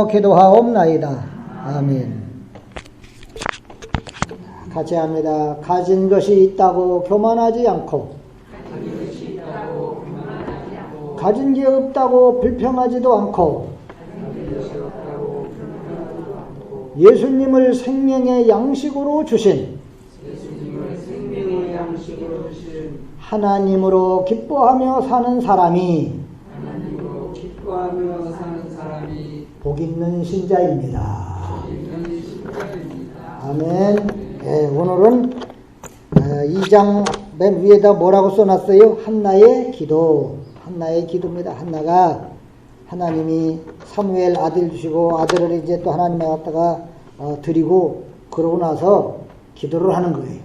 기도하옵나이다. 아멘. 같이 합니다. 가진 것이 있다고 교만하지 않고, 가진 게 없다고 불평하지도 않고, 예수님을 생명의 양식으로 주신 하나님으로 기뻐하며 사는 사람이 복 있는 신자입니다. 아멘. 네, 오늘은 2장 맨 위에다 뭐라고 써놨어요? 한나의 기도. 한나의 기도입니다. 한나가 하나님이 사무엘 아들 주시고 아들을 이제 또 하나님에 갖다가 드리고 그러고 나서 기도를 하는 거예요.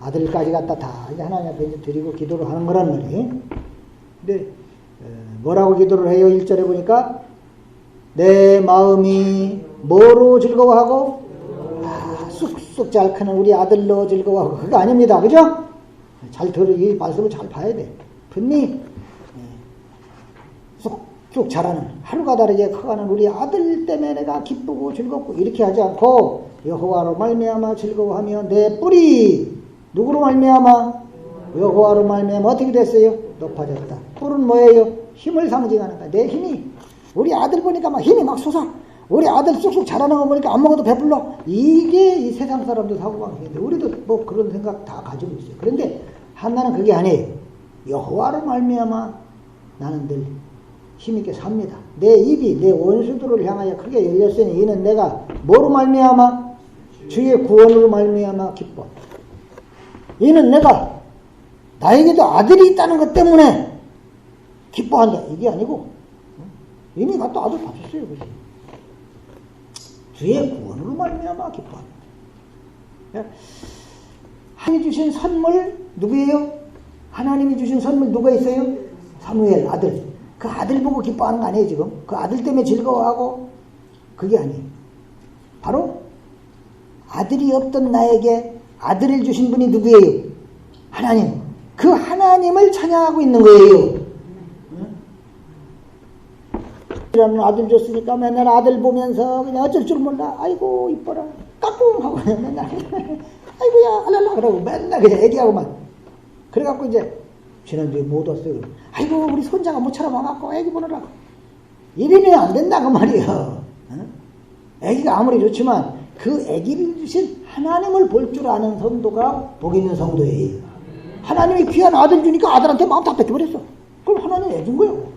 아들까지 갖다 다 이제 하나님 앞에 이제 드리고 기도를 하는 거란 말이에요. 근데 뭐라고 기도를 해요? 1절에 보니까 내 마음이 뭐로 즐거워하고 쑥쑥 잘 크는 우리 아들로 즐거워하고 그거 아닙니다. 그죠? 잘 이 말씀을 잘 봐야 돼. 분명히 쑥쑥 자라는 하루가 다르게 커가는 우리 아들 때문에 내가 기쁘고 즐겁고 이렇게 하지 않고 여호와로 말미암아 즐거워하며 내 뿔이 누구로 말미암아? 여호와로 말미암아 어떻게 됐어요? 높아졌다. 뿔은 뭐예요? 힘을 상징하는 거야. 내 힘이 우리 아들 보니까 막 힘이 막 솟아. 우리 아들 쑥쑥 자라는 거 보니까 안 먹어도 배불러. 이게 이 세상 사람들 사고방식인데 우리도 뭐 그런 생각 다 가지고 있어요. 그런데 한나는 그게 아니에요. 여호와로 말미암아 나는 늘 힘있게 삽니다. 내 입이 내 원수들을 향하여 크게 열렸으니 이는 내가 뭐로 말미암아? 주의 구원으로 말미암아 기뻐. 이는 내가 나에게도 아들이 있다는 것 때문에 기뻐한다. 이게 아니고 이미 갖다 아들 받았어요. 그지? 주의 구원으로 말미암아 기뻐합니다. 하나님이 주신 선물 누구예요? 하나님이 주신 선물 누가 있어요? 사무엘 아들. 그 아들 보고 기뻐하는 거 아니에요 지금? 그 아들 때문에 즐거워하고 그게 아니에요. 바로 아들이 없던 나에게 아들을 주신 분이 누구예요? 하나님. 그 하나님을 찬양하고 있는 거예요. 이라는 아들 줬으니까 맨날 아들 보면서 그냥 어쩔 줄 몰라. 아이고 이뻐라. 까꿍 하고 맨날 아이고야 알랄라 그러고 맨날 그냥 애기하고만. 그래갖고 이제 지난주에 못 왔어요. 아이고 우리 손자가 모처럼 와갖고 애기 보느라고. 이러면 안 된다 그 말이에요. 애기가 아무리 좋지만 그 애기를 주신 하나님을 볼 줄 아는 성도가 복 있는 성도예요. 하나님이 귀한 아들 주니까 아들한테 마음 다 뺏겨버렸어. 그럼 하나님 애 준 거예요.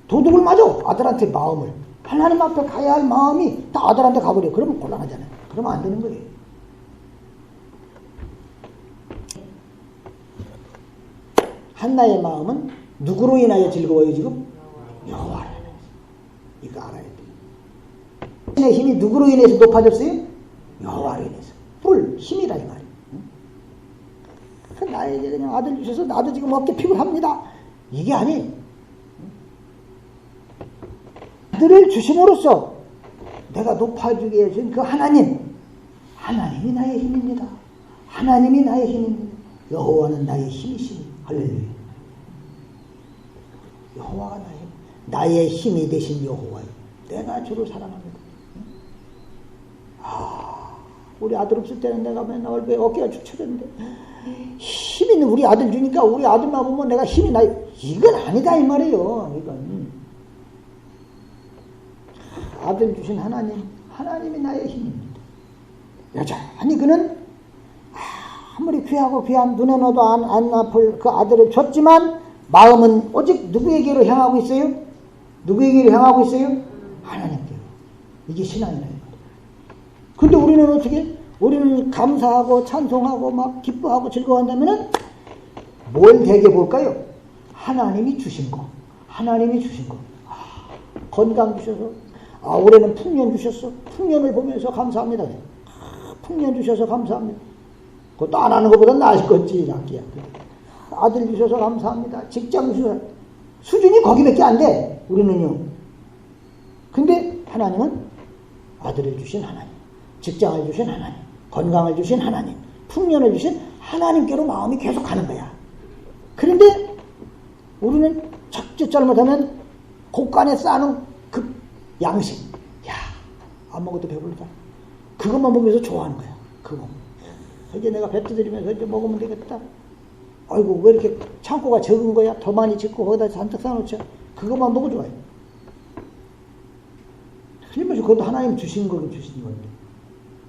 도둑을 맞아. 아들한테 마음을. 하나님 앞에 가야 할 마음이 다 아들한테 가버려. 그러면 곤란하잖아요. 그러면 안 되는 거예요. 한나의 마음은 누구로 인하여 즐거워요 지금? 여호와로 인해서. 이거 알아야 돼. 신의 힘이 누구로 인해서 높아졌어요? 여호와로 인해서. 뿔, 힘이라 이 말이에요. 나에게 그냥 아들 주셔서 나도 지금 어깨 피곤합니다. 이게 아니에요. 아들을 주심으로써 내가 높아지게 해준 그 하나님이 나의 힘입니다. 하나님이 나의 힘입니다. 여호와는 나의 힘이시니 할렐루야. 여호와가 나의 힘이 되신 여호와요. 내가 주를 사랑합니다. 우리 아들 없을 때는 내가 맨날 얼굴에 어깨가 축 처졌는데 힘 있는 우리 아들 주니까 우리 아들만 보면 내가 힘이 나요. 이건 아니다 이 말이에요. 이건 아들 주신 하나님이 나의 힘입니다. 여전히 그는 아무리 귀하고 귀한 눈에 넣어도 안 아플 그 아들을 줬지만 마음은 오직 누구에게로 향하고 있어요? 누구에게로 향하고 있어요? 하나님께로. 이게 신앙이에요. 근데 우리는 어떻게? 우리는 감사하고 찬송하고 막 기뻐하고 즐거워한다면은 뭘 되게 볼까요? 하나님이 주신 거. 하나님이 주신 거. 건강 주셔서 올해는 풍년 주셨어. 풍년을 보면서 감사합니다. 풍년 주셔서 감사합니다. 그것도 안 하는 것보다 나을 건지 낫기야. 아들 주셔서 감사합니다. 직장 주셔서 수준이 거기밖에 안 돼. 우리는요. 근데 하나님은 아들을 주신 하나님, 직장을 주신 하나님, 건강을 주신 하나님, 풍년을 주신 하나님께로 마음이 계속 가는 거야. 그런데 우리는 잘못하면 곳간에 쌓아놓은 양식. 야, 아무것도 배부르다. 그것만 먹으면서 좋아하는 거야. 그거. 이제 내가 뱉어드리면서 이제 먹으면 되겠다. 아이고, 왜 이렇게 창고가 적은 거야? 더 많이 짓고 거기다 잔뜩 쌓아놓자. 그것만 보고 좋아요. 틀림없이 그것도 하나님 주신 거긴 주신 건데.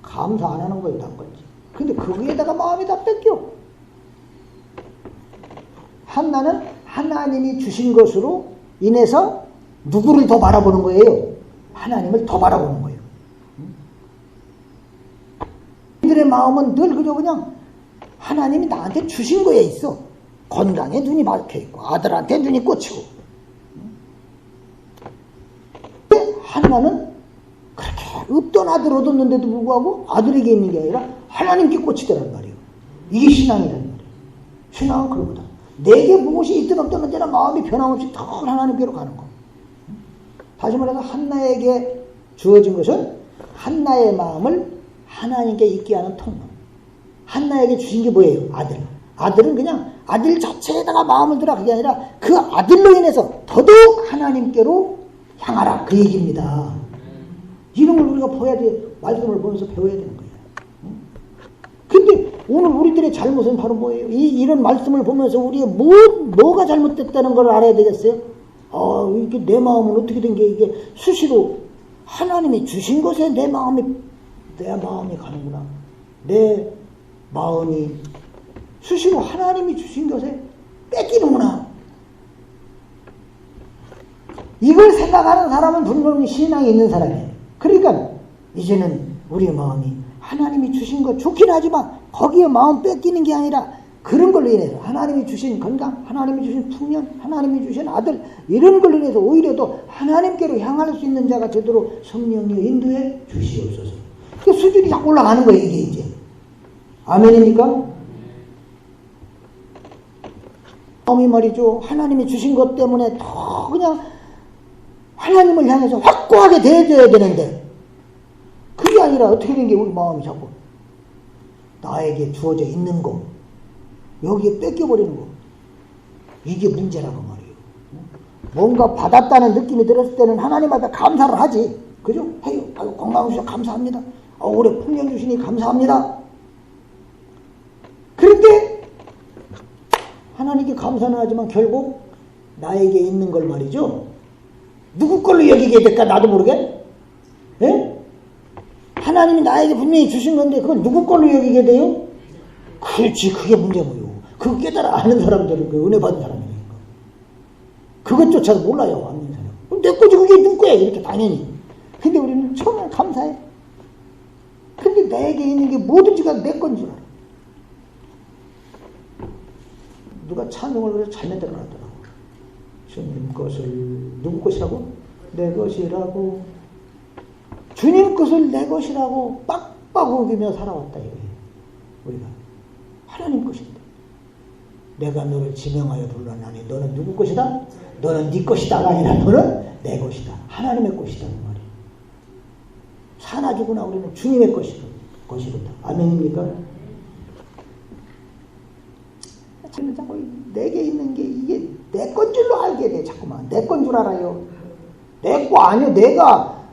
감사 안 하는 거예요, 딴 건지. 근데 거기에다가 마음이 다 뺏겨. 한나는 하나님이 주신 것으로 인해서 누구를 더 바라보는 거예요? 하나님을 더 바라보는 거예요. 이들의 마음은 늘 그냥 하나님이 나한테 주신 거에 있어. 건강에 눈이 박혀있고 아들한테 눈이 꽂히고. 근데 한나는 그렇게 없던 아들 얻었는데도 불구하고 아들에게 있는 게 아니라 하나님께 꽂히더란 말이에요. 이게 신앙이란 말이에요. 신앙은 그런 거다. 내게 무엇이 있든 없든 언제나 마음이 변함없이 더 하나님께로 가는 거. 다시 말해서 한나에게 주어진 것은 한나의 마음을 하나님께 있게 하는 통로. 한나에게 주신 게 뭐예요? 아들. 아들은 그냥 아들 자체에다가 마음을 들어 그게 아니라 그 아들로 인해서 더더욱 하나님께로 향하라. 그 얘기입니다. 이런 걸 우리가 봐야 돼. 말씀을 보면서 배워야 되는 거예요. 근데 오늘 우리들의 잘못은 바로 뭐예요? 이런 말씀을 보면서 우리의 뭐가 잘못됐다는 걸 알아야 되겠어요? 이게 내 마음은 어떻게 된 게 이게 수시로 하나님이 주신 것에 내 마음이 가는구나. 내 마음이 수시로 하나님이 주신 것에 뺏기는구나. 이걸 생각하는 사람은 분명히 신앙이 있는 사람이에요. 그러니까 이제는 우리의 마음이 하나님이 주신 것 좋긴 하지만 거기에 마음 뺏기는 게 아니라 그런 걸로 인해서 하나님이 주신 건강, 하나님이 주신 풍년, 하나님이 주신 아들 이런 걸로 인해서 오히려 더 하나님께로 향할 수 있는 자가 되도록 성령이 인도해 주시옵소서. 그 수준이 자꾸 올라가는 거예요. 이게 이제. 아멘입니까? 마음이 말이죠. 하나님이 주신 것 때문에 더 그냥 하나님을 향해서 확고하게 대해줘야 되는데 그게 아니라 어떻게 된 게 우리 마음이 자꾸 나에게 주어져 있는 거 여기에 뺏겨버리는 거 이게 문제라고 말이에요. 뭔가 받았다는 느낌이 들었을 때는 하나님 앞에 감사를 하지. 그죠? 해요. 건강 주셔서 감사합니다. 올해 풍년 주시니 감사합니다. 그런데 하나님께 감사는 하지만 결국 나에게 있는 걸 말이죠. 누구 걸로 여기게 될까 나도 모르게? 예? 하나님이 나에게 분명히 주신 건데 그걸 누구 걸로 여기게 돼요? 그렇지, 그게 문제고요. 그거 깨달아 아는 사람들은 그 은혜 받은 사람이니까. 그것조차도 몰라요, 아는 사람. 그럼 내 거지, 그게 누구 거야? 이렇게 당연히. 근데 우리는 처음에 감사해. 근데 나에게 있는 게 뭐든지가 내 건 줄 알아. 누가 찬송을 그래서 잘 만들어놨더라고. 주님 것을 누구 것이라고? 내 것이라고. 주님 것을 내 것이라고 빡빡 우기며 살아왔다 이거예요. 우리가 하나님 것인데 내가 너를 지명하여 불러나니 너는 누구 것이다? 너는 네 것이다가 아니라 너는 내 것이다. 하나님의 것이다 그 말이에요. 사나 죽으나 우리는 주님의 것이로다. 아멘입니까? 저는 자꾸 내게 있는 게 이게 내 건 줄로 알게 돼. 자꾸만 내 건 줄 알아요. 내 거 아니요. 내가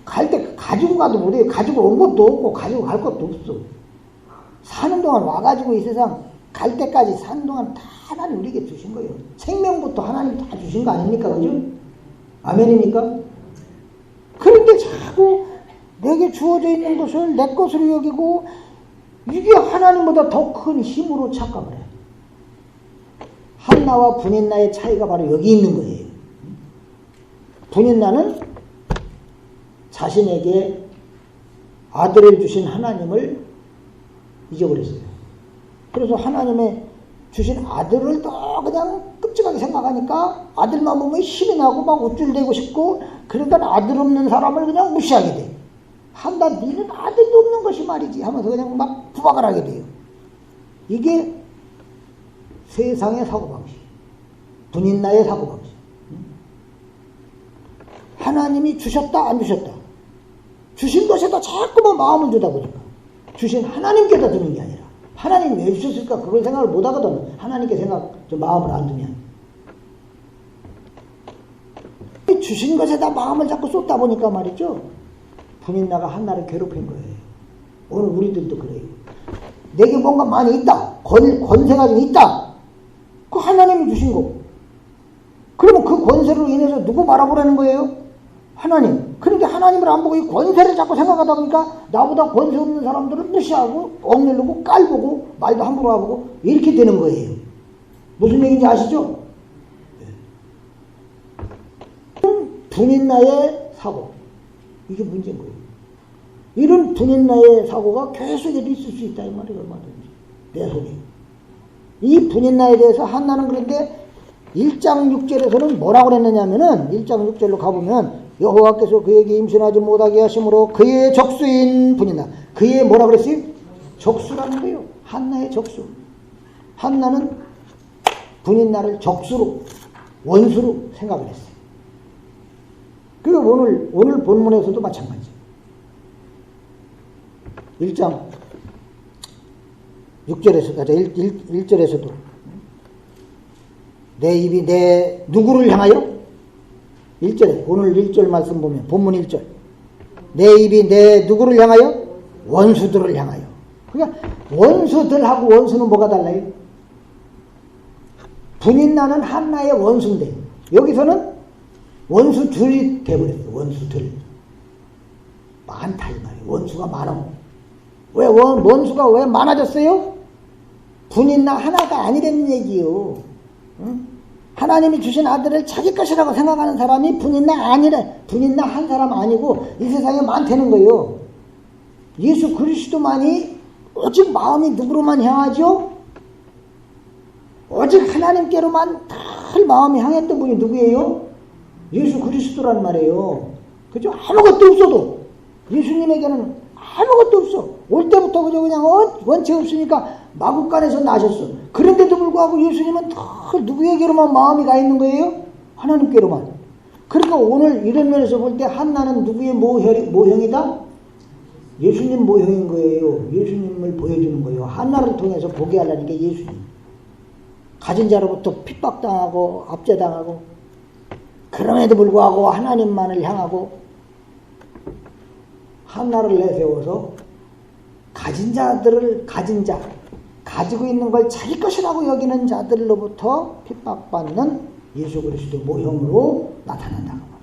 갈 때 가지고 가도 못해요. 가지고 온 것도 없고 가지고 갈 것도 없어. 사는 동안 와가지고 이 세상 갈 때까지 사는 동안 다 하나님 우리에게 주신 거예요. 생명부터 하나님 다 주신 거 아닙니까? 그죠? 아멘입니까? 그런데 자꾸 내게 주어져 있는 것을 내 것으로 여기고 이게 하나님보다 더 큰 힘으로 착각을 해요. 한나와 분인나의 차이가 바로 여기 있는 거예요. 분인나는 자신에게 아들을 주신 하나님을 잊어버렸어요. 그래서 하나님의 주신 아들을 더 그냥 끔찍하게 생각하니까 아들만 보면 힘이 나고 막 우쭐대고 싶고 그러니까 아들 없는 사람을 그냥 무시하게 돼. 한다 니는 아들도 없는 것이 말이지 하면서 그냥 막 구박을 하게 돼요. 이게 세상의 사고방식, 분인나의 사고방식. 하나님이 주셨다 안 주셨다 주신 것에다 자꾸만 마음을 주다 보니까 주신 하나님께다 두는 게 아니라 하나님 왜 주셨을까 그런 생각을 못하거든. 하나님께 마음을 안 두면 하나님이 주신 것에다 마음을 자꾸 쏟다 보니까 말이죠. 분인나가 한나를 괴롭힌 거예요. 오늘 우리들도 그래요. 내게 뭔가 많이 있다. 권세가 좀 있다. 그 하나님이 주신 거. 그러면 그 권세로 인해서 누구 바라보라는 거예요? 하나님. 그런데 하나님을 안 보고 이 권세를 자꾸 생각하다 보니까 나보다 권세 없는 사람들을 무시하고 억누르고 깔보고 말도 함부로 하고 이렇게 되는 거예요. 무슨 얘기인지 아시죠? 분인나의 사고. 이게 문제인 거예요. 이런 분인나의 사고가 계속해서 있을 수 있다 이 말이에요. 얼마든지. 내 속에. 이 분인나에 대해서 한나는 그런데 1장 6절에서는 뭐라고 그랬느냐면은 1장 6절로 가보면 여호와께서 그에게 임신하지 못하게 하심으로 그의 적수인 분인나. 그의 뭐라 그랬어요? 적수라는 거예요. 한나의 적수. 한나는 분인나를 적수로 원수로 생각을 했어요. 그리고 오늘 본문에서도 마찬가지. 1장 6절에서 1절에서도 내 입이 내 누구를 향하여? 1절에 오늘 1절 말씀 보면 본문 1절 내 입이 내 누구를 향하여? 원수들을 향하여. 그러니까 원수들하고 원수는 뭐가 달라요? 분인나는 한나의 원수인데 여기서는 원수들이 돼버렸어. 원수들 많다 이 말이에요. 원수가 많아. 왜 원수가 왜 많아졌어요? 분인나 하나가 아니라는 얘기요. 응? 하나님이 주신 아들을 자기 것이라고 생각하는 사람이 분인나 아니래. 분인나 한 사람 아니고 이 세상에 많다는 거예요. 예수 그리스도만이 오직 마음이 누구로만 향하죠? 오직 하나님께로만 늘 마음이 향했던 분이 누구예요? 예수 그리스도란 말이에요. 그죠? 아무것도 없어도 예수님에게는 아무것도 없어. 올 때부터 그냥 원체 없으니까 마구간에서 나셨어. 그런데도 불구하고 예수님은 늘 누구에게로만 마음이 가 있는 거예요? 하나님께로만. 그러니까 오늘 이런 면에서 볼 때 한나는 누구의 모형이다? 예수님 모형인 거예요. 예수님을 보여주는 거예요. 한나를 통해서 보게 하려는 게 예수님. 가진 자로부터 핍박당하고 압제당하고 그럼에도 불구하고 하나님만을 향하고 한나를 내세워서 가진 자들을 가지고 있는 걸 자기 것이라고 여기는 자들로부터 핍박받는 예수 그리스도 모형으로 나타난다고 말이에요.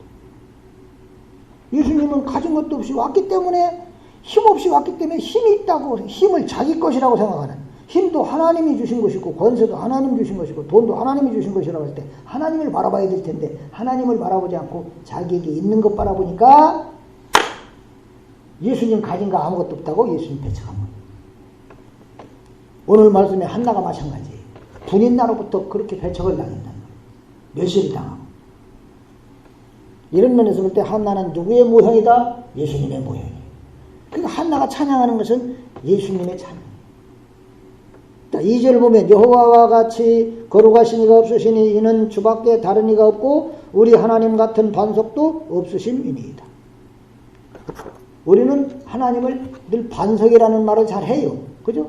예수님은 가진 것도 없이 왔기 때문에 힘없이 왔기 때문에 힘이 있다고 힘을 자기 것이라고 생각하는 힘도 하나님이 주신 것이고 권세도 하나님 주신 것이고 돈도 하나님이 주신 것이라고 할 때 하나님을 바라봐야 될 텐데 하나님을 바라보지 않고 자기에게 있는 것 바라보니까 예수님 가진 거 아무것도 없다고 예수님 배척한 거예요. 오늘 말씀에 한나가 마찬가지예요. 분인나로부터 그렇게 배척을 당했단 말이에요. 멸시를 당하고. 이런 면에서 볼 때 한나는 누구의 모형이다? 예수님의 모형이에요. 그러니까 한나가 찬양하는 것은 예수님의 찬양. 2절 보면 여호와와 같이 거룩하신 이가 없으시니 이는 주밖에 다른 이가 없고 우리 하나님 같은 반석도 없으심이니이다. 우리는 하나님을 늘 반석이라는 말을 잘 해요. 그죠?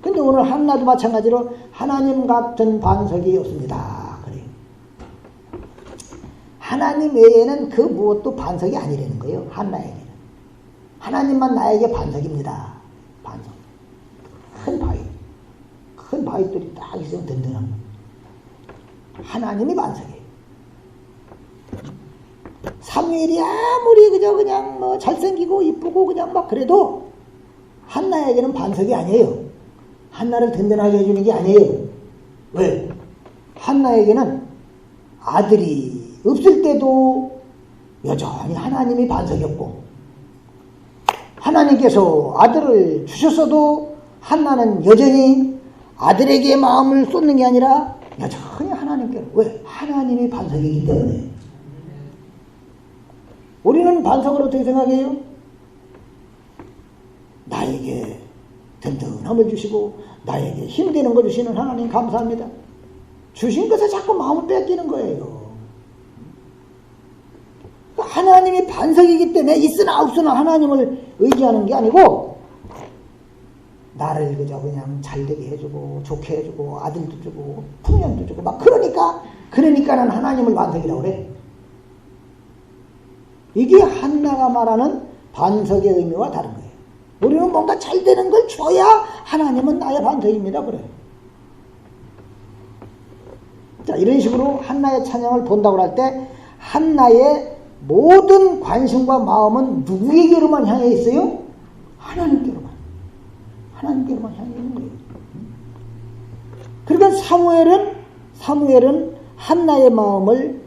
근데 오늘 한나도 마찬가지로 하나님 같은 반석이 없습니다. 그래요. 하나님 외에는 그 무엇도 반석이 아니라는 거예요. 한나에게는. 하나님만 나에게 반석입니다. 반석. 큰 바위. 큰 바위들이 딱 있으면 든든한 거예요. 하나님이 반석이에요. 사무엘이 아무리 그냥 뭐 잘생기고 이쁘고 그냥 막 그래도 한나에게는 반석이 아니에요. 한나를 든든하게 해주는 게 아니에요. 왜? 한나에게는 아들이 없을 때도 여전히 하나님이 반석이었고 하나님께서 아들을 주셨어도 한나는 여전히 아들에게 마음을 쏟는 게 아니라 여전히 하나님께로. 왜? 하나님이 반석이기 때문에. 우리는 반석을 어떻게 생각해요? 나에게 든든함을 주시고 나에게 힘되는 거 주시는 하나님 감사합니다. 주신 것에 자꾸 마음을 뺏기는 거예요. 하나님이 반석이기 때문에 있으나 없으나 하나님을 의지하는 게 아니고 나를 그냥 잘되게 해주고 좋게 해주고 아들도 주고 풍년도 주고 막 그러니까는 하나님을 반석이라고 그래. 이게 한나가 말하는 반석의 의미와 다른 거예요. 우리는 뭔가 잘 되는 걸 줘야 하나님은 나의 반석입니다. 그래요. 자, 이런 식으로 한나의 찬양을 본다고 할 때 한나의 모든 관심과 마음은 누구에게로만 향해 있어요? 하나님께로만. 하나님께로만 향해 있는 거예요. 그러니까 사무엘은 한나의 마음을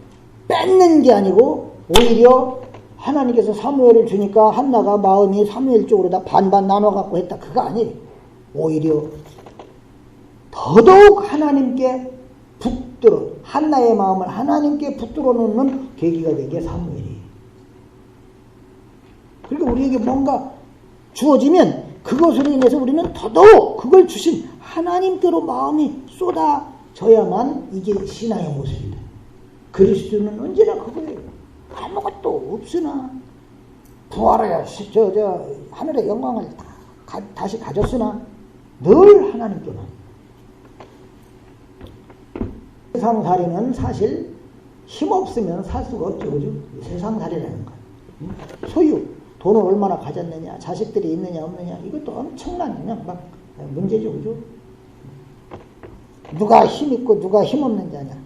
뺏는 게 아니고 오히려 하나님께서 사무엘을 주니까 한나가 마음이 사무엘 쪽으로 다 반반 나눠갖고 했다. 그거 아니에요. 오히려 더더욱 하나님께 붙들어, 한나의 마음을 하나님께 붙들어 놓는 계기가 된 게 사무엘이에요. 그러니까 우리에게 뭔가 주어지면 그것으로 인해서 우리는 더더욱 그걸 주신 하나님께로 마음이 쏟아져야만 이게 신앙의 모습이다. 그리스도는 언제나 그거예요. 아무것도 없으나 부활하여 하늘의 영광을 다시 가졌으나 늘 하나님께만. 세상살이는 사실 힘없으면 살 수가 없죠. 그죠? 세상살이라는 거. 소유, 돈을 얼마나 가졌느냐, 자식들이 있느냐 없느냐, 이것도 엄청난 그냥 막 문제죠. 그죠? 누가 힘있고 누가 힘없는 자냐.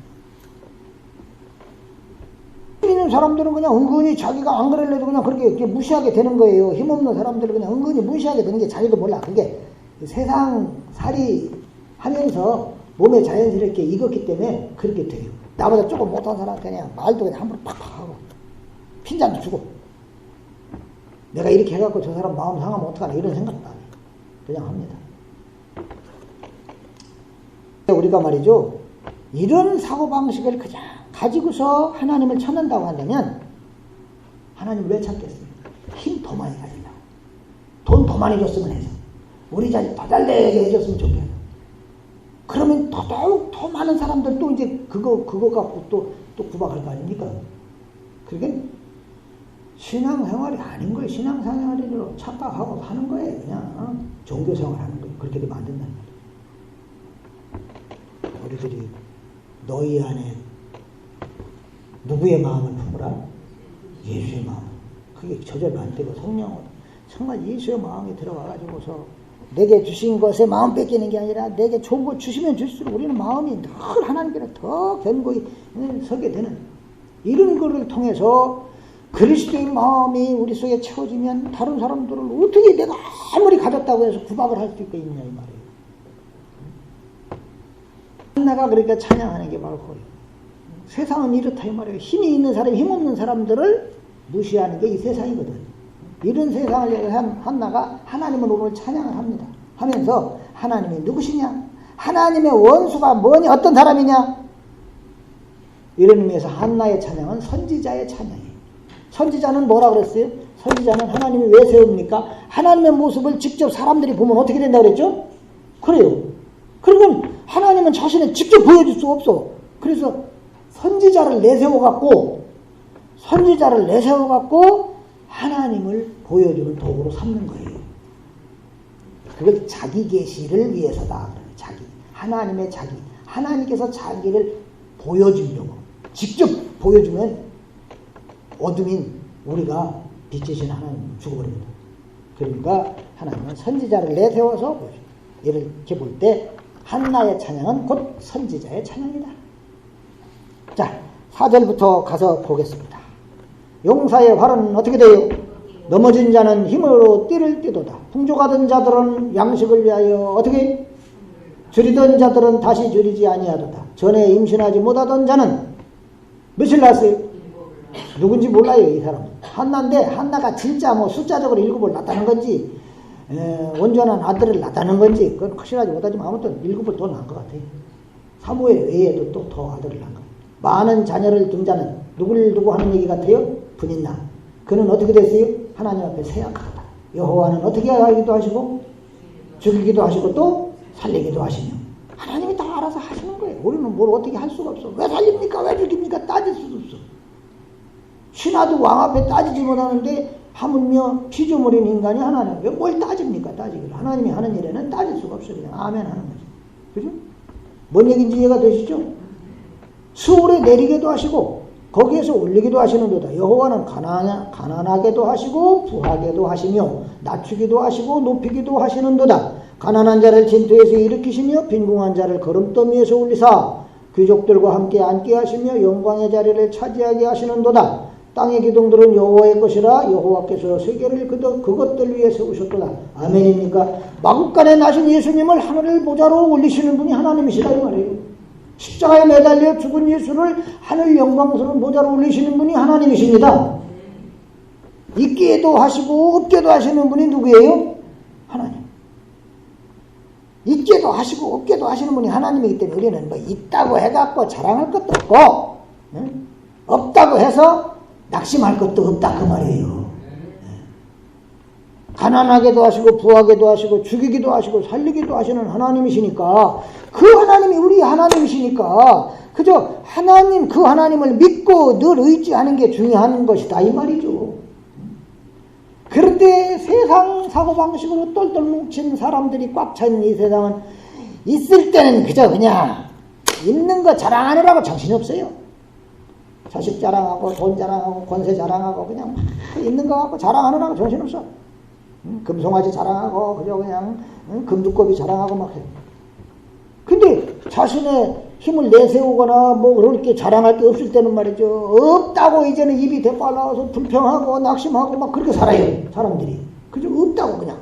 힘 있는 사람들은 그냥 은근히 자기가 안 그럴래도 그냥 그렇게 무시하게 되는 거예요. 힘없는 사람들은 그냥 은근히 무시하게 되는 게 자기도 몰라. 그게 세상살이 하면서 몸에 자연스럽게 익었기 때문에 그렇게 돼요. 나보다 조금 못한 사람한테 그냥 말도 그냥 함부로 팍팍 하고 핀잔도 주고 내가 이렇게 해갖고 저 사람 마음 상하면 어떡하나 이런 생각도 안 해요. 그냥 합니다. 우리가 말이죠. 이런 사고방식을 그냥 가지고서 하나님을 찾는다고 한다면 하나님을 왜 찾겠습니까? 힘 더 많이 가지려고. 돈 더 많이 줬으면 해서. 우리 자식 더 잘 되게 해줬으면 좋겠어. 그러면 더더욱 더 많은 사람들 또 이제 그거 갖고 또 구박할 거 아닙니까? 그러니까 신앙생활이 아닌 거예요. 신앙생활으로 착각하고 사는 거예요. 그냥 종교생활 하는 거예요. 그렇게 되면 안 된다는 거예요. 우리들이 너희 안에 누구의 마음을 품으라? 예수의 마음. 그게 저절로 안 되고 성령으로 정말 예수의 마음이 들어가가지고서 내게 주신 것에 마음 뺏기는 게 아니라 내게 좋은 걸 주시면 줄수록 우리는 마음이 늘 하나님께로 더 견고히 서게 되는 이런 거를 통해서 그리스도의 마음이 우리 속에 채워지면 다른 사람들을 어떻게 내가 아무리 가졌다고 해서 구박을 할 수 있냐 이 말이에요. 한나가 그러니까 찬양하는 게 바로 그거예요. 세상은 이렇다 이 말이에요. 힘이 있는 사람, 힘없는 사람들을 무시하는 게 이 세상이거든. 이런 세상을 위한 한나가 하나님을 오늘 찬양을 합니다. 하면서 하나님이 누구시냐? 하나님의 원수가 뭐냐? 어떤 사람이냐? 이런 의미에서 한나의 찬양은 선지자의 찬양이에요. 선지자는 뭐라 그랬어요? 선지자는 하나님이 왜 세웁니까? 하나님의 모습을 직접 사람들이 보면 어떻게 된다고 그랬죠? 그래요. 그러면 하나님은 자신을 직접 보여줄 수가 없어. 그래서 선지자를 내세워갖고 하나님을 보여주는 도구로 삼는 거예요. 그걸 자기 계시를 위해서다. 자기. 하나님의 자기. 하나님께서 자기를 보여주려고. 직접 보여주면 어둠인 우리가 빛이신 하나님 죽어버립니다. 그러니까 하나님은 선지자를 내세워서 보여줘요. 이렇게 볼 때 한나의 찬양은 곧 선지자의 찬양이다. 자, 4절부터 가서 보겠습니다. 용사의 활은 어떻게 돼요? 넘어진 자는 힘으로 띠를 띠도다. 풍족하던 자들은 양식을 위하여 어떻게? 줄이던 자들은 다시 줄이지 아니하도다. 전에 임신하지 못하던 자는 몇을 낳았어요? 누군지 몰라요. 이 사람은 한나인데 한나가 진짜 뭐 숫자적으로 7을 낳았다는 건지 온전한 아들을 낳았다는 건지 그건 확실하지 못하지만 아무튼 7을 더 낳은 것 같아요. 사무엘 외에도 또 더 아들을 낳은 것 같아요. 많은 자녀를 둔 자는 누굴 두고 하는 얘기 같아요? 분인나. 그는 어떻게 됐어요? 하나님 앞에 세약하다. 여호와는 어떻게 하기도 하시고 죽이기도 하시고 또 살리기도 하시며 하나님이 다 알아서 하시는 거예요. 우리는 뭘 어떻게 할 수가 없어. 왜 살립니까? 왜 죽입니까? 따질 수도 없어. 신하도 왕 앞에 따지지 못하는데 하물며 피조물인 인간이 하나님 왜 뭘 따집니까? 따지기를. 하나님이 하는 일에는 따질 수가 없어요. 그냥 아멘 하는 거죠. 그죠? 뭔 얘기인지 이해가 되시죠? 수월에 내리게도 하시고 거기에서 올리기도 하시는도다. 여호와는 가난하게도 하시고 부하게도 하시며 낮추기도 하시고 높이기도 하시는도다. 가난한 자를 진토에서 일으키시며 빈궁한 자를 거름더미에서 올리사 귀족들과 함께 앉게 하시며 영광의 자리를 차지하게 하시는도다. 땅의 기둥들은 여호와의 것이라 여호와께서 세계를 그것들 위에 세우셨도다. 아멘입니까? 마국간에 나신 예수님을 하늘 보좌로 올리시는 분이 하나님이시다 이 말이에요. 십자가에 매달려 죽은 예수를 하늘 영광스러운 보좌로 올리시는 분이 하나님이십니다. 있게도 하시고 없게도 하시는 분이 누구예요? 하나님. 있게도 하시고 없게도 하시는 분이 하나님이기 때문에 우리는 뭐 있다고 해갖고 자랑할 것도 없고, 없다고 해서 낙심할 것도 없다 그 말이에요. 가난하게도 하시고 부하게도 하시고 죽이기도 하시고 살리기도 하시는 하나님이시니까, 그 하나님이 우리 하나님이시니까 그저 하나님, 그 하나님을 믿고 늘 의지하는 게 중요한 것이다 이 말이죠. 그런데 세상 사고방식으로 똘똘 뭉친 사람들이 꽉 차있는 이 세상은 있을 때는 그저 그냥 있는 거 자랑하느라고 정신이 없어요. 자식 자랑하고 돈 자랑하고 권세 자랑하고 그냥 막 있는 거 갖고 자랑하느라고 정신없어. 금송아지 자랑하고 그저 그냥 금두꺼비 자랑하고 막 해요. 근데 자신의 힘을 내세우거나 뭐 그렇게 자랑할 게 없을 때는 말이죠, 없다고 이제는 입이 대빨라서 불평하고 낙심하고 막 그렇게 살아요 사람들이. 그저 없다고 그냥.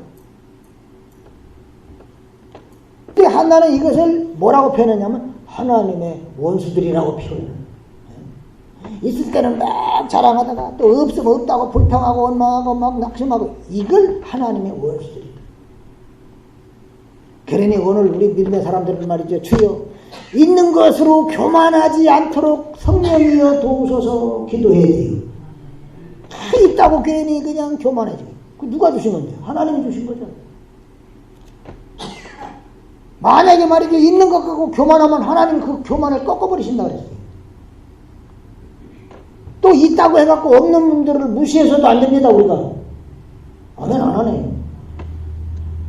근데 하나는 이것을 뭐라고 표현하냐면 하나님의 원수들이라고 표현해요. 있을 때는 막 자랑하다가 또 없으면 없다고 불평하고 원망하고 막 낙심하고, 이걸 하나님의 원수들이다. 그러니 오늘 우리 믿음의 사람들은 말이죠, 주여 있는 것으로 교만하지 않도록 성령이여 도우소서 기도해야 돼요. 다 있다고 괜히 그냥 교만해지고. 그 누가 주신 건데? 하나님이 주신 거죠. 만약에 말이죠, 있는 것 갖고 교만하면 하나님이 그 교만을 꺾어버리신다 그랬어요. 또 있다고 해갖고 없는 분들을 무시해서도 안 됩니다 우리가. 아멘 안 하네요.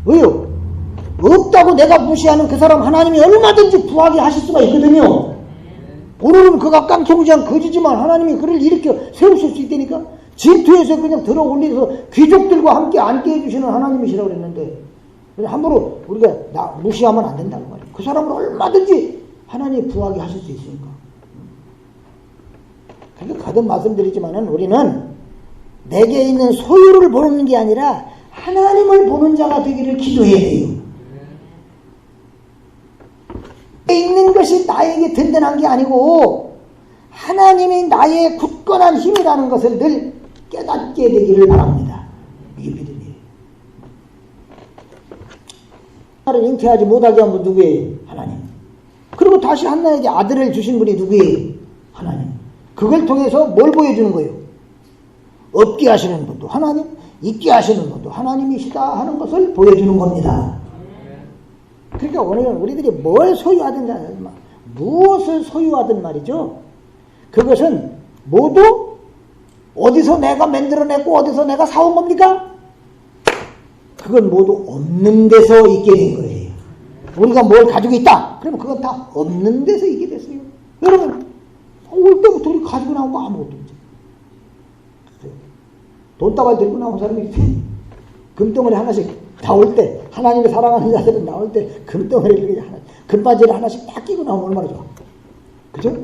왜요? 없다고 내가 무시하는 그 사람 하나님이 얼마든지 부하게 하실 수가 있거든요. 오늘은 그가 깡통지한 거지지만 하나님이 그를 일으켜 세우실 수 있다니까. 진토에서 그냥 들어 올리서 귀족들과 함께 앉게 해주시는 하나님이시라고 그랬는데, 함부로 우리가 무시하면 안 된다는 말이에요. 그 사람을 얼마든지 하나님이 부하게 하실 수 있으니까. 그러니까 거듭 말씀드리지만은 우리는 내게 있는 소유를 보는 게 아니라 하나님을 보는 자가 되기를 기도해야 돼요. 내게 있는 것이 나에게 든든한 게 아니고 하나님이 나의 굳건한 힘이라는 것을 늘 깨닫게 되기를 바랍니다. 이게 믿음이에요. 나를 잉태하지 못하게 한 분 누구예요? 하나님. 그리고 다시 한나에게 아들을 주신 분이 누구예요? 하나님. 그걸 통해서 뭘 보여주는 거예요? 없게 하시는 분도 하나님, 있게 하시는 분도 하나님이시다 하는 것을 보여주는 겁니다. 그러니까 오늘은 우리들이 뭘 소유하든 무엇을 소유하든 말이죠, 그것은 모두 어디서 내가 만들어냈고 어디서 내가 사온 겁니까? 그건 모두 없는 데서 있게 된 거예요. 우리가 뭘 가지고 있다 그러면 그건 다 없는 데서 있게 됐어요. 여러분 올 때부터 우리 가지고 나온 거 아무것도 없죠. 돈다발 들고 나온 사람이 있어요. 금덩어리 하나씩 나올 때, 하나님을 사랑하는 자들은 나올 때 금덩어리를 그냥 금바지를 하나씩 딱 끼고 나오면 얼마나 좋아. 그죠?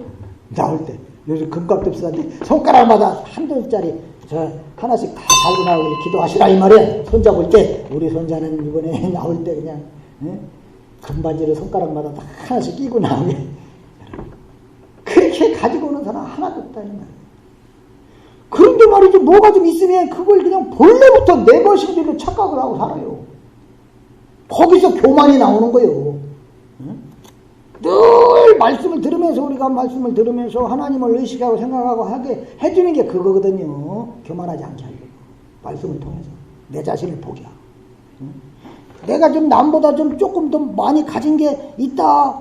나올 때. 요즘 금값도 비싼데 손가락마다 $1 저 하나씩 다 달고 나오기를 기도하시라 이 말이야. 손자 볼 때 우리 손자는 이번에 나올 때 그냥 금바지를 손가락마다 다 하나씩 끼고 나오게. 그렇게 가지고 오는 사람 하나도 없다는 말이에요. 그런데 말이죠, 뭐가 좀 있으면 그걸 그냥 본래부터 내 것인 줄로 착각을 하고 살아요. 거기서 교만이 나오는 거예요. 늘 말씀을 들으면서, 우리가 말씀을 들으면서 하나님을 의식하고 생각하고 하게 해주는 게 그거거든요. 교만하지 않게 하려고. 말씀을 통해서 내 자신을 보게 하고. 내가 좀 남보다 좀 조금 더 많이 가진 게 있다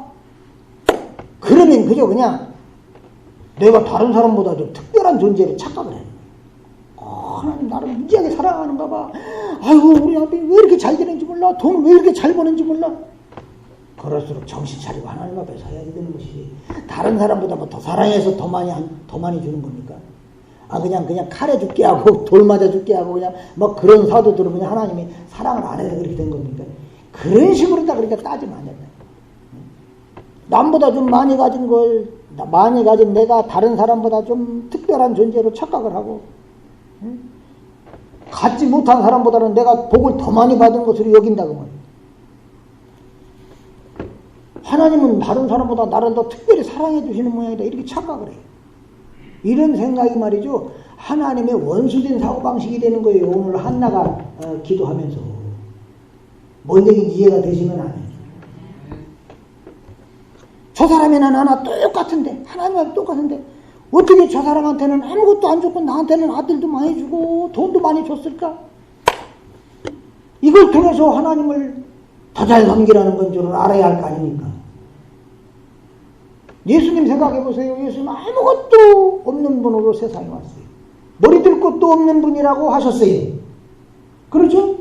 그러면 그저 그냥 내가 다른 사람보다 좀 특별한 존재로 착각을 해요. 하나님 나를 무지하게 사랑하는가 봐. 아이고 우리 남편이 왜 이렇게 잘 되는지 몰라. 돈을 왜 이렇게 잘 버는지 몰라. 그럴수록 정신 차리고 하나님 앞에 서야지 되는 것이지. 다른 사람보다 뭐 더 사랑해서 더 많이 주는 겁니까? 그냥 칼에 죽게 하고 돌 맞아 죽게 하고 그냥 뭐 그런 사도들은 그냥 하나님이 사랑을 안 해서 그렇게 된 겁니까? 그런 식으로 다 그렇게 따지면 안 된다. 남보다 좀 많이 가진 내가 다른 사람보다 좀 특별한 존재로 착각을 하고, 갖지 못한 사람보다는 내가 복을 더 많이 받은 것으로 여긴다고 말이에요. 하나님은 다른 사람보다 나를 더 특별히 사랑해 주시는 모양이다, 이렇게 착각을 해요. 이런 생각이 말이죠, 하나님의 원수된 사고방식이 되는 거예요. 오늘 한나가 기도하면서. 뭔 얘기인지 이해가 되시면 안 해요. 저 사람이나 나나 똑같은데, 하나님하고 똑같은데 어떻게 저 사람한테는 아무것도 안 줬고 나한테는 아들도 많이 주고 돈도 많이 줬을까? 이걸 통해서 하나님을 더 잘 섬기라는 건 줄을 알아야 할 거 아닙니까? 예수님 생각해 보세요. 예수님 아무것도 없는 분으로 세상에 왔어요. 머리 들 것도 없는 분이라고 하셨어요. 그렇죠?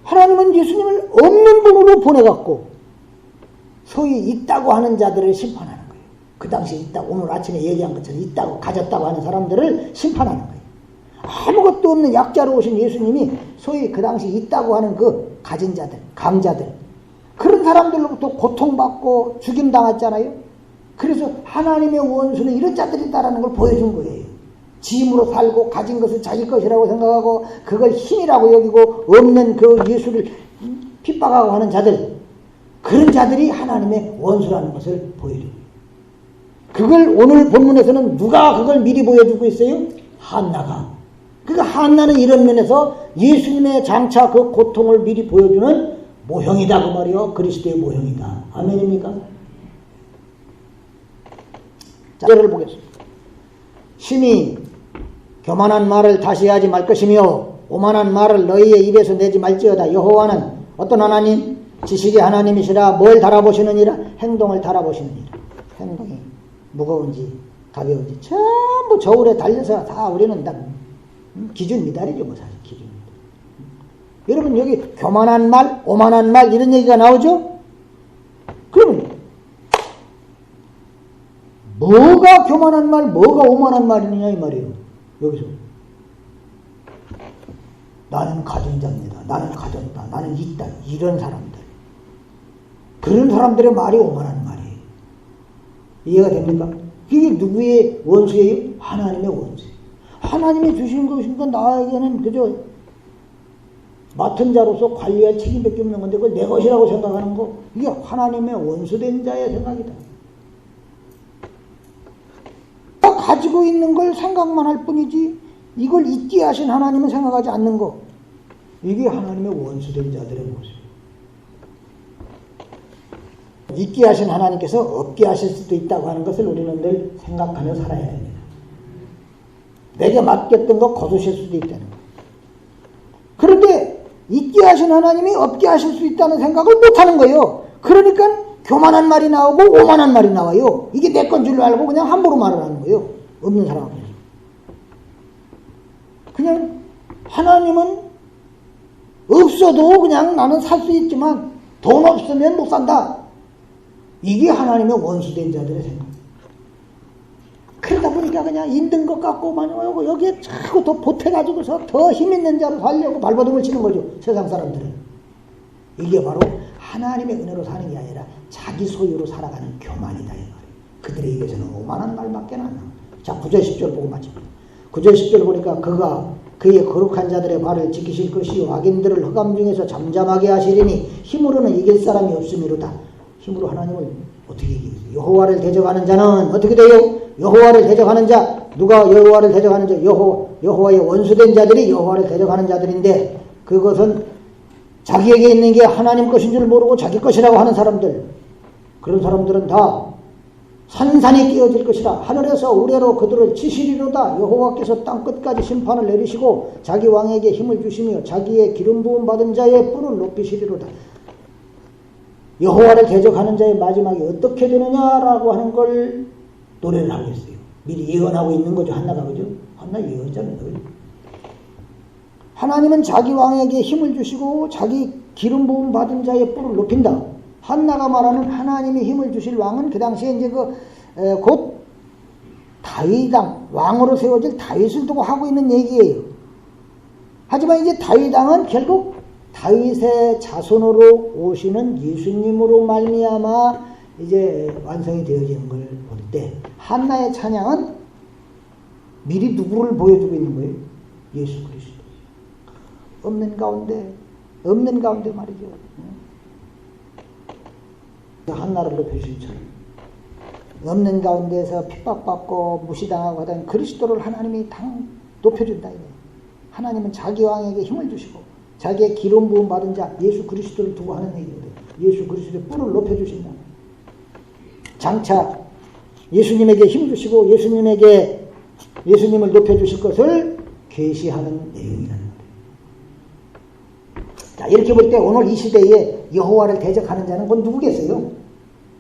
하나님은 예수님을 없는 분으로 보내갖고 소위 있다고 하는 자들을 심판하는 거예요. 그 당시에 있다고, 오늘 아침에 얘기한 것처럼 있다고 가졌다고 하는 사람들을 심판하는 거예요. 아무것도 없는 약자로 오신 예수님이 소위 그 당시 있다고 하는 그 가진 자들, 강자들, 그런 사람들로부터 고통받고 죽임당했잖아요. 그래서 하나님의 원수는 이런 자들이다라는 걸 보여준 거예요. 지 힘으로 살고 가진 것을 자기 것이라고 생각하고 그걸 힘이라고 여기고 없는 그 예수를 핍박하고 하는 자들, 그런 자들이 하나님의 원수라는 것을 보여줍니다. 그걸 오늘 본문에서는 누가 그걸 미리 보여주고 있어요? 한나가. 그러니까 한나는 이런 면에서 예수님의 장차 그 고통을 미리 보여주는 모형이다 그 말이요. 그리스도의 모형이다. 아멘입니까? 자, 예를 보겠습니다. 심히 교만한 말을 다시 하지 말 것이며 오만한 말을 너희의 입에서 내지 말지어다. 여호와는 어떤 하나님? 지식의 하나님이시라. 뭘 달아보시느니라? 행동을 달아보시느니라. 행동이 무거운지 가벼운지 전부 저울에 달려서 다 우리는 다 기준 미달이죠, 뭐 사실 기준 미달. 여러분 여기 교만한 말, 오만한 말 이런 얘기가 나오죠? 그러면 뭐가 교만한 말, 뭐가 오만한 말이냐 이 말이에요. 여기서 나는 가진 자입니다. 나는 가졌다. 나는 있다. 이런 사람들. 그런 사람들의 말이 오만한 말이에요. 이해가 됩니까? 이게 누구의 원수예요? 하나님의 원수. 하나님이 주신 것이니까 나에게는 그저 맡은 자로서 관리할 책임밖에 없는 건데 그걸 내 것이라고 생각하는 거, 이게 하나님의 원수된 자의 생각이다. 가지고 있는 걸 생각만 할 뿐이지 이걸 있게 하신 하나님은 생각하지 않는 거, 이게 하나님의 원수된 자들의 모습. 있게 하신 하나님께서 없게 하실 수도 있다고 하는 것을 우리는 늘 생각하며 살아야 됩니다. 내게 맡겼던 거 거두실 수도 있다는 거. 그런데 있게 하신 하나님이 없게 하실 수 있다는 생각을 못하는 거예요. 그러니까 교만한 말이 나오고 오만한 말이 나와요. 이게 내 건 줄 알고 그냥 함부로 말을 하는 거예요. 없는 사람 앞에서. 그냥 하나님은 없어도 그냥 나는 살 수 있지만 돈 없으면 못 산다. 이게 하나님의 원수된 자들의 생각. 그러다 보니까 그냥 힘든 것 같고 여기에 자꾸 더 보태가지고서 더 힘 있는 자를 살려고 발버둥을 치는 거죠. 세상 사람들은. 이게 바로 하나님의 은혜로 사는 게 아니라 자기 소유로 살아가는 교만이다 이 말이에요. 그들의 입에서는 오만한 말밖에 안 나와요. 자, 9절 10절 보고 마칩니다. 9절 10절 보니까 그가 그의 거룩한 자들의 발을 지키실 것이요 악인들을 흑암 중에서 잠잠하게 하시리니 힘으로는 이길 사람이 없음이로다. 힘으로 하나님을 어떻게 이기겠어요? 여호와를 대적하는 자는 어떻게 돼요? 여호와를 대적하는 자, 누가 여호와를 대적하는 자? 여호와의 원수된 자들이 여호와를 대적하는 자들인데, 그것은 자기에게 있는 게 하나님 것인 줄 모르고 자기 것이라고 하는 사람들, 그런 사람들은 다 산산이 끼어질 것이라. 하늘에서 우레로 그들을 치시리로다. 여호와께서 땅끝까지 심판을 내리시고 자기 왕에게 힘을 주시며 자기의 기름 부음 받은 자의 뿔을 높이시리로다. 여호와를 대적하는 자의 마지막이 어떻게 되느냐라고 하는 걸 노래를 하고 있어요. 미리 예언하고 있는 거죠. 한나가. 그죠? 한나 예언자입니다. 그죠? 하나님은 자기 왕에게 힘을 주시고 자기 기름 부음 받은 자의 뿔을 높인다. 한나가 말하는 하나님이 힘을 주실 왕은 그 당시에 이제 곧 다윗왕, 왕으로 세워질 다윗을 두고 하고 있는 얘기예요. 하지만 이제 다윗왕은 결국 다윗의 자손으로 오시는 예수님으로 말미암아 이제 완성이 되어지는 걸 볼 때 한나의 찬양은 미리 누구를 보여주고 있는 거예요? 예수 그리스도. 없는 가운데 말이죠. 한나를 높여주시처럼 없는 가운데서 핍박받고 무시당하고 하던 그리스도를 하나님이 높여준다. 하나님은 자기 왕에게 힘을 주시고 자기의 기름 부음 받은 자 예수 그리스도를 두고 하는 얘기거든요. 예수 그리스도의 뿔을 높여주신다. 장차 예수님에게 힘 주시고 예수님을 높여주실 것을 계시하는 내용이라는 거예요. 자, 이렇게 볼 때 오늘 이 시대에 여호와를 대적하는 자는 곧 누구겠어요?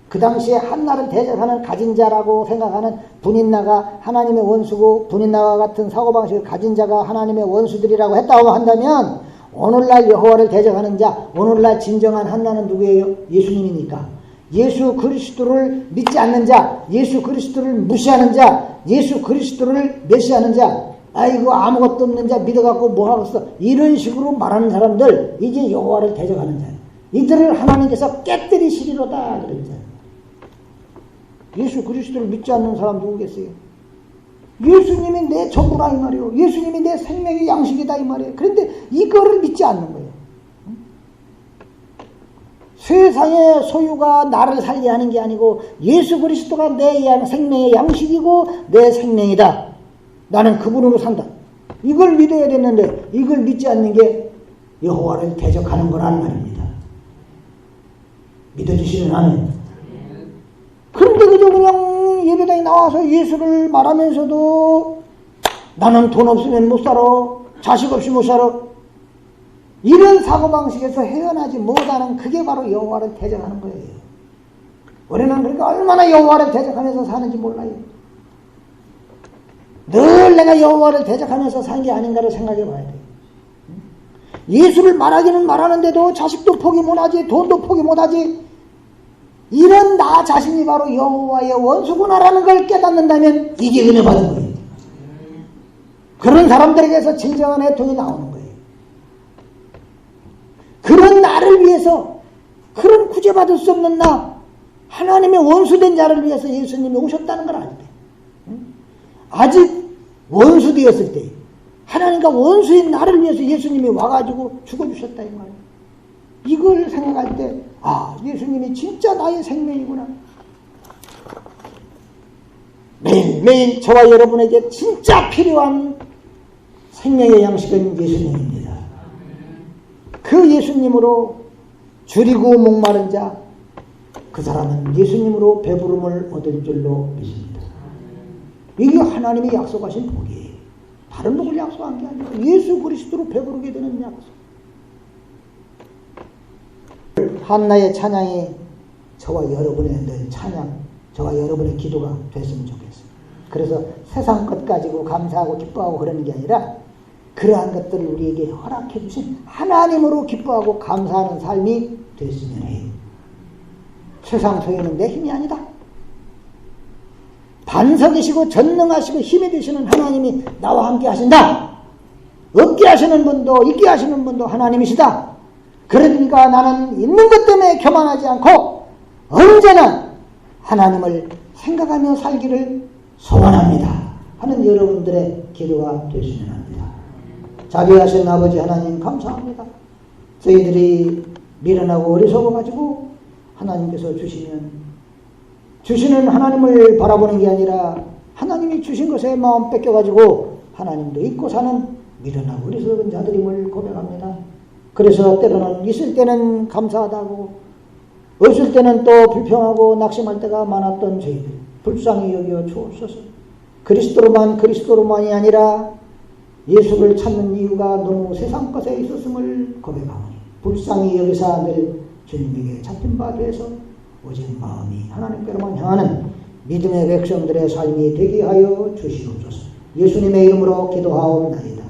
그 당시에 한나를 대적하는 가진 자라고 생각하는 분인나가 하나님의 원수고 분인나와 같은 사고방식을 가진 자가 하나님의 원수들이라고 했다고 한다면 오늘날 여호와를 대적하는 자, 오늘날 진정한 한나는 누구예요? 예수님이니까. 예수 그리스도를 믿지 않는 자, 예수 그리스도를 무시하는 자, 예수 그리스도를 멸시하는 자, 아이고 아무것도 없는 자 믿어갖고 뭐하겠어, 이런 식으로 말하는 사람들, 이제 여호와를 대적하는 자예요. 이들을 하나님께서 깨뜨리시리로다 그런 자예요. 예수 그리스도를 믿지 않는 사람 누구겠어요? 예수님이 내 전부라 이 말이에요. 예수님이 내 생명의 양식이다 이 말이에요. 그런데 이거를 믿지 않는 거예요. 세상의 소유가 나를 살게 하는 게 아니고 예수 그리스도가 내 생명의 양식이고 내 생명이다. 나는 그분으로 산다. 이걸 믿어야 되는데 이걸 믿지 않는 게 여호와를 대적하는 거란 말입니다. 믿어주시는 아멘. 그런데 그저 그냥 예배당에 나와서 예수를 말하면서도 나는 돈 없으면 못 살아, 자식 없이 못 살아, 이런 사고방식에서 헤어나지 못하는 그게 바로 여호와를 대적하는 거예요. 우리는 그러니까 얼마나 여호와를 대적하면서 사는지 몰라요. 늘 내가 여호와를 대적하면서 산 게 아닌가를 생각해 봐야 돼요. 예수를 말하기는 말하는데도 자식도 포기 못하지, 돈도 포기 못하지, 이런 나 자신이 바로 여호와의 원수구나라는 걸 깨닫는다면 이게 은혜 받은 거예요. 그런 사람들에게서 진정한 애통이 나오는 거예요. 그런 나를 위해서, 그런 구제받을 수 없는 나, 하나님의 원수된 자를 위해서 예수님이 오셨다는 걸 알 때, 아직 원수 되었을 때 하나님과 원수인 나를 위해서 예수님이 와가지고 죽어주셨다 이 말이에요. 이걸 생각할 때 예수님이 진짜 나의 생명이구나. 매일매일 저와 여러분에게 진짜 필요한 생명의 양식은 예수님입니다. 그 예수님으로 줄이고 목마른 자, 그 사람은 예수님으로 배부름을 얻을 줄로 믿습니다. 이게 하나님이 약속하신 복이에요. 다른 복을 약속한 게 아니라 예수 그리스도로 배부르게 되는 약속. 한나의 찬양이 저와 여러분의 늘 찬양, 저와 여러분의 기도가 됐으면 좋겠어요. 그래서 세상 것 가지고 감사하고 기뻐하고 그러는 게 아니라 그러한 것들을 우리에게 허락해 주신 하나님으로 기뻐하고 감사하는 삶이 됐으면 해요. 세상 소유는 내 힘이 아니다. 반석이시고 전능하시고 힘이 되시는 하나님이 나와 함께 하신다. 없게 하시는 분도 있게 하시는 분도 하나님이시다. 그러니까 나는 있는 것 때문에 교만하지 않고 언제나 하나님을 생각하며 살기를 소원합니다 하는 여러분들의 기도가 되시면 합니다. 자비하신 아버지 하나님 감사합니다. 저희들이 미련하고 어리석어가지고 하나님께서 주시는 하나님을 바라보는 게 아니라 하나님이 주신 것에 마음 뺏겨가지고 하나님도 잊고 사는 미련하고 어리석은 자들임을 고백합니다. 그래서 때로는 있을 때는 감사하다고 없을 때는 또 불평하고 낙심할 때가 많았던 저희들 불쌍히 여겨 주옵소서. 그리스도로만이 아니라 예수를 찾는 이유가 너무 세상 것에 있었음을 고백하오니 불쌍히 여기사 늘 주님에게 잡힌 바 되어서 오직 마음이 하나님께로만 향하는 믿음의 백성들의 삶이 되게 하여 주시옵소서. 예수님의 이름으로 기도하옵나이다.